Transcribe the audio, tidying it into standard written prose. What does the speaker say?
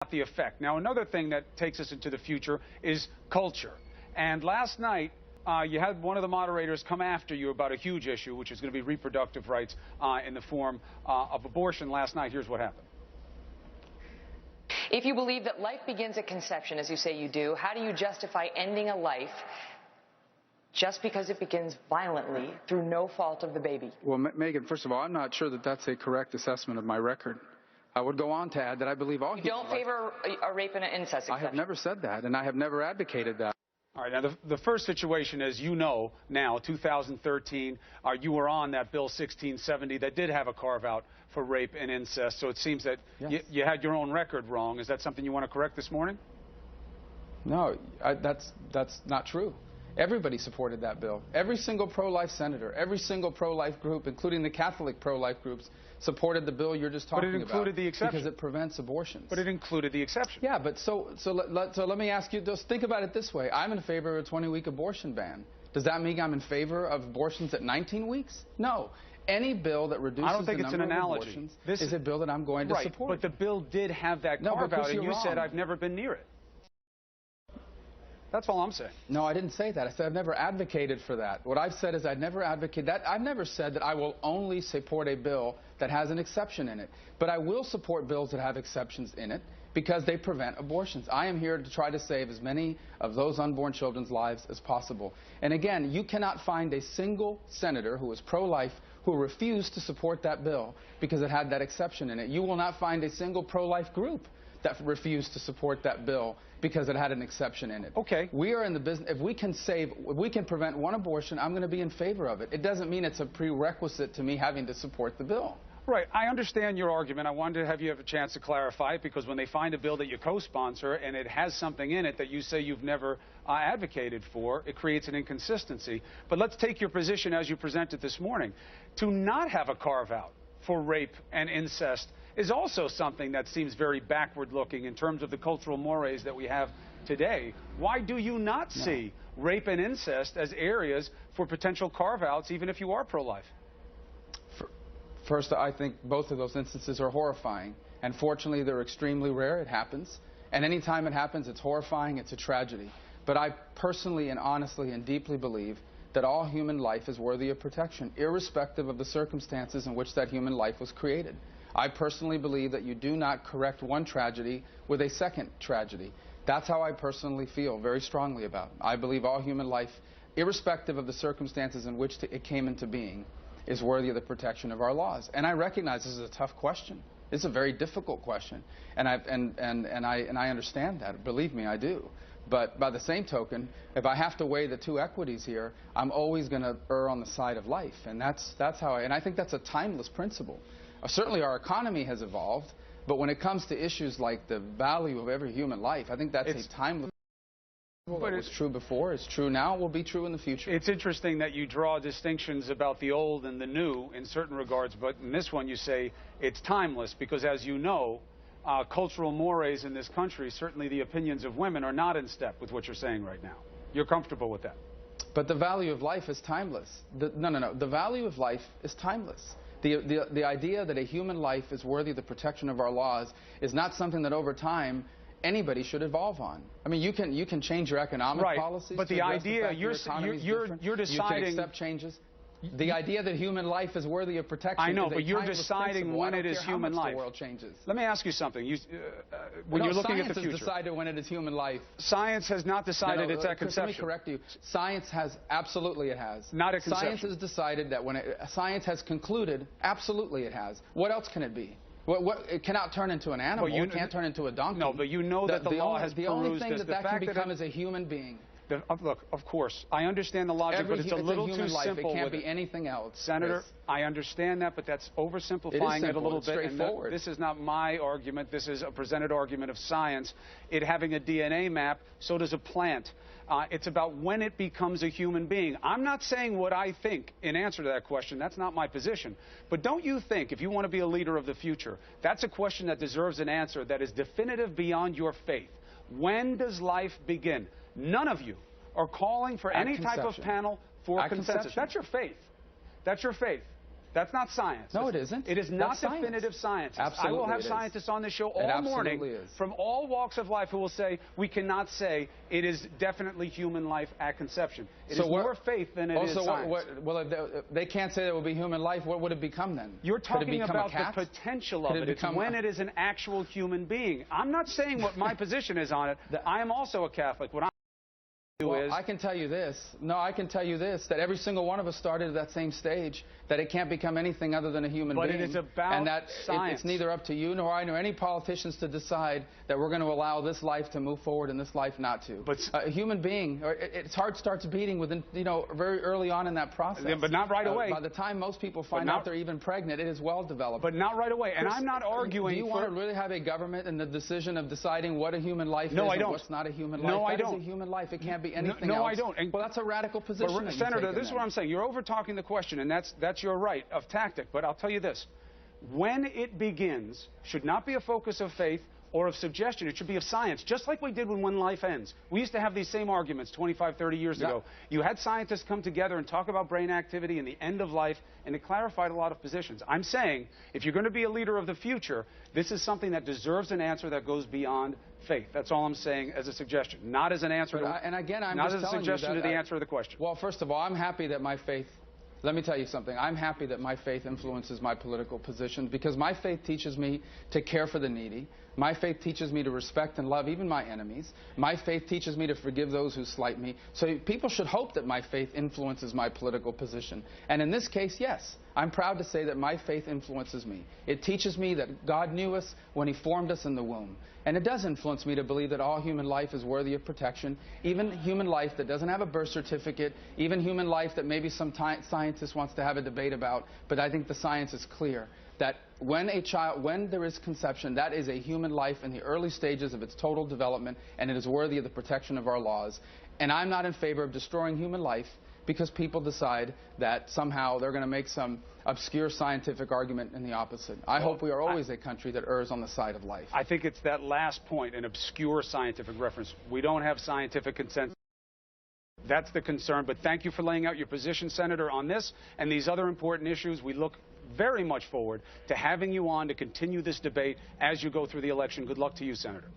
the effect. Now, another thing that takes us into the future is culture. And last night, you had one of the moderators come after you about a huge issue, which is going to be reproductive rights in the form of abortion. Last night, here's what happened. If you believe that life begins at conception, as you say you do, how do you justify ending a life just because it begins violently through no fault of the baby? Well, Megan, first of all, I'm not sure that that's a correct assessment of my record. I would go on to add that I believe all You don't favor a rape and an incest exception. I have never said that, and I have never advocated that. All right, now the first situation, as you know now, 2013, you were on that Bill 1670 that did have a carve-out for rape and incest, so it seems that yes. you had your own record wrong. Is that something you want to correct this morning? No, that's not true. Everybody supported that bill. Every single pro-life senator, every single pro-life group, including the Catholic pro-life groups, supported the bill you're just talking about. But it included the exception. Because it prevents abortions. But it included the exception. Yeah, but so let me ask you, just think about it this way. I'm in favor of a 20-week abortion ban. Does that mean I'm in favor of abortions at 19 weeks? No. Any bill that reduces the number of abortions is a bill that I'm going to support. But the bill did have that carve-out, and you said I've never been near it. That's all I'm saying. No, I didn't say that. I said I've never advocated for that. What I've said is I've never advocated that. I've never said that I will only support a bill that has an exception in it. But I will support bills that have exceptions in it because they prevent abortions. I am here to try to save as many of those unborn children's lives as possible. And again, you cannot find a single senator who is pro-life who refused to support that bill because it had that exception in it. You will not find a single pro-life group that refused to support that bill because it had an exception in it. Okay. We are in the business, if we can prevent one abortion, I'm going to be in favor of it. It doesn't mean it's a prerequisite to me having to support the bill. Right. I understand your argument. I wanted to have you have a chance to clarify it because when they find a bill that you co-sponsor and it has something in it that you say you've never advocated for, it creates an inconsistency. But let's take your position as you presented this morning. To not have a carve-out for rape and incest is also something that seems very backward-looking in terms of the cultural mores that we have today. Why do you not see rape and incest as areas for potential carve-outs, even if you are pro-life? First, I think both of those instances are horrifying. And fortunately, they're extremely rare. It happens. And any time it happens, it's horrifying. It's a tragedy. But I personally and honestly and deeply believe that all human life is worthy of protection, irrespective of the circumstances in which that human life was created. I personally believe that you do not correct one tragedy with a second tragedy. That's how I personally feel very strongly about it. I believe all human life, irrespective of the circumstances in which it came into being, is worthy of the protection of our laws. And I recognize this is a tough question. It's a very difficult question. And I understand that. Believe me, I do. But by the same token, if I have to weigh the two equities here, I'm always going to err on the side of life. And that's how I think that's a timeless principle. Certainly our economy has evolved, but when it comes to issues like the value of every human life, I think that's a timeless principle. It was true before, it's true now, will be true in the future. It's interesting that you draw distinctions about the old and the new in certain regards, but in this one you say it's timeless because, as you know, cultural mores in this country, certainly the opinions of women, are not in step with what you're saying right now. You're comfortable with that? But the value of life is timeless. No. The value of life is timeless. The idea that a human life is worthy of the protection of our laws is not something that over time anybody should evolve on. I mean, you can change your economic policies. But the idea you're deciding. You can accept changes. The idea that human life is worthy of protection. I know, but you're deciding when it is human life. The world changes. Let me ask you something. When you're looking at the future, science has decided when it is human life. Science has not decided it's at conception. Let me correct you. Science has, absolutely it has. Not at conception. Science has decided that science has concluded, absolutely it has. What else can it be? It cannot turn into an animal. It can't turn into a donkey. No, but you know that the law has perused this. The only thing that can become is a human being. Look, of course, I understand the logic, but it's a little too simple. It can't be anything else. Senator, I understand that, but that's oversimplifying it a little bit. Straightforward. This is not my argument. This is a presented argument of science. It having a DNA map, so does a plant. It's about when it becomes a human being. I'm not saying what I think in answer to that question. That's not my position. But don't you think, if you want to be a leader of the future, that's a question that deserves an answer that is definitive beyond your faith? When does life begin? None of you are calling for any type of panel for consensus. That's your faith. That's your faith. That's not science. No, it isn't. It is not That's definitive science. Absolutely, I will have it is. scientists on the show It all morning absolutely is. from all walks of life who will say we cannot say it is definitely human life at conception. It is more faith than it is science. Well, if they can't say it will be human life, what would it become then? You're talking about the potential of it. It's when it is an actual human being. I'm not saying what my position is on it. I am also a Catholic. What Well, I can tell you this. No, I can tell you this, that every single one of us started at that same stage, that it can't become anything other than a human being. But it is about and that science. It's neither up to you nor I nor any politicians to decide that we're going to allow this life to move forward and this life not to. But a human being, its heart starts beating within, very early on in that process. Yeah, but not right away. By the time most people find out they're even pregnant, it is well developed. But not right away. And I'm not arguing. Do you want to really have a government in the decision of deciding what a human life is I and don't. what's not a human life? No, I don't. That is a human life. It can't be anything else. No, I don't. And, well, that's a radical position. But Senator, this is what I'm saying. You're over-talking the question, and that's your right of tactic. But I'll tell you this. When it begins, should not be a focus of faith or of suggestion. It should be of science, just like we did when life ends. We used to have these same arguments 25, 30 years ago. You had scientists come together and talk about brain activity and the end of life, and it clarified a lot of positions. I'm saying, if you're going to be a leader of the future, this is something that deserves an answer that goes beyond faith. That's all I'm saying as a suggestion, not as an answer not as a suggestion to the answer of the question. Well, first of all, I'm happy that my faith, let me tell you something. I'm happy that my faith influences my political positions because my faith teaches me to care for the needy. My faith teaches me to respect and love even my enemies. My faith teaches me to forgive those who slight me. So people should hope that my faith influences my political position. And in this case, yes, I'm proud to say that my faith influences me. It teaches me that God knew us when He formed us in the womb. And it does influence me to believe that all human life is worthy of protection, even human life that doesn't have a birth certificate, even human life that maybe some scientist wants to have a debate about. But I think the science is clear that when there is conception, that is a human life in the early stages of its total development, and it is worthy of the protection of our laws. And I'm not in favor of destroying human life because people decide that somehow they're going to make some obscure scientific argument in the opposite. I hope we are always a country that errs on the side of life. I think it's that last point, an obscure scientific reference. We don't have scientific consensus. That's the concern. But thank you for laying out your position, Senator, on this and these other important issues. We look very much forward to having you on to continue this debate as you go through the election. Good luck to you, Senator.